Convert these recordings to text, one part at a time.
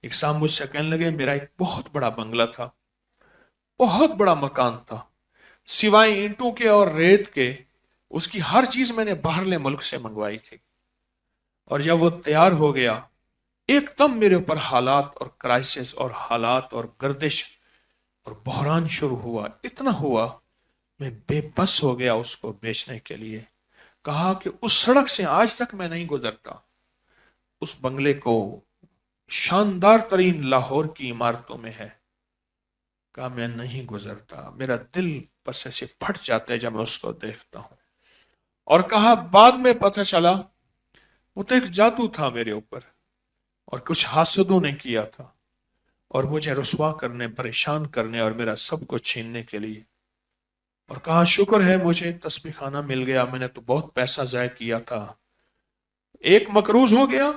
ایک صاحب مجھ سے کہنے لگے میرا ایک بہت بڑا بنگلہ تھا، بہت بڑا مکان تھا، سوائے اینٹوں کے اور ریت کے اس کی ہر چیز میں نے باہرلے ملک سے منگوائی تھی، اور جب وہ تیار ہو گیا ایک دم میرے اوپر حالات اور کرائسس اور حالات اور گردش اور بحران شروع ہوا، اتنا ہوا میں بے بس ہو گیا اس کو بیچنے کے لیے۔ کہا کہ اس سڑک سے آج تک میں نہیں گزرتا، اس بنگلے کو شاندار ترین لاہور کی عمارتوں میں ہے، کہا میں نہیں گزرتا، میرا دل بس ایسے پھٹ جاتا ہے جب میں اس کو دیکھتا ہوں۔ اور کہا بعد میں پتہ چلا وہ تو ایک جادو تھا میرے اوپر، اور کچھ حاسدوں نے کیا تھا، اور مجھے رسوا کرنے، پریشان کرنے اور میرا سب کچھ چھیننے کے لیے۔ اور کہا شکر ہے مجھے تسبیح خانہ مل گیا، میں نے تو بہت پیسہ ضائع کیا تھا، ایک مقروض ہو گیا،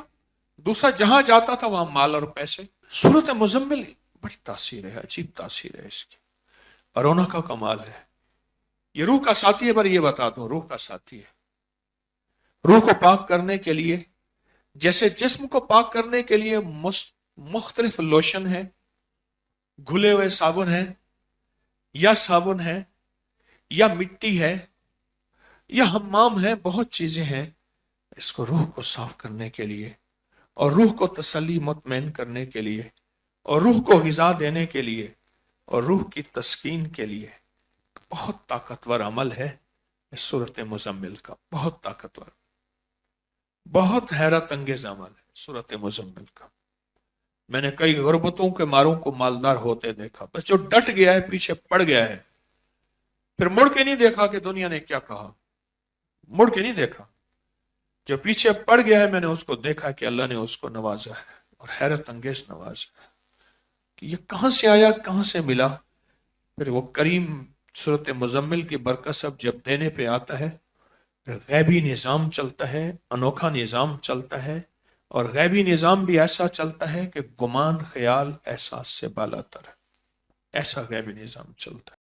دوسرا جہاں جاتا تھا وہاں مال اور پیسے۔ صورت مزمل بڑی تاثیر ہے، عجیب تاثیر ہے اس کی، اور رونا کا کمال ہے۔ یہ روح کا ساتھی ہے، پر یہ بتا دوں روح کا ساتھی ہے۔ روح کو پاک کرنے کے لیے جیسے جسم کو پاک کرنے کے لیے مختلف لوشن ہے، گھلے ہوئے صابن ہے، یا صابن ہے، یا مٹی ہے، یا حمام ہے، بہت چیزیں ہیں اس کو روح کو صاف کرنے کے لیے، اور روح کو تسلی مطمئن کرنے کے لیے، اور روح کو غذا دینے کے لیے، اور روح کی تسکین کے لیے۔ بہت طاقتور عمل ہے اس صورت مزمل کا، بہت طاقتور، بہت حیرت انگیز عمل ہے صورت مزمل کا۔ میں نے کئی غربتوں کے ماروں کو مالدار ہوتے دیکھا، بس جو ڈٹ گیا ہے پیچھے پڑ گیا ہے، پھر مڑ کے نہیں دیکھا کہ دنیا نے کیا کہا، مڑ کے نہیں دیکھا، جو پیچھے پڑ گیا ہے میں نے اس کو دیکھا کہ اللہ نے اس کو نوازا ہے، اور حیرت انگیز نوازا ہے کہ یہ کہاں سے آیا، کہاں سے ملا۔ پھر وہ کریم صورت مزمل کی برکت سب جب دینے پہ آتا ہے، غیبی نظام چلتا ہے، انوکھا نظام چلتا ہے، اور غیبی نظام بھی ایسا چلتا ہے کہ گمان خیال احساس سے بالا تر ہے، ایسا غیبی نظام چلتا ہے۔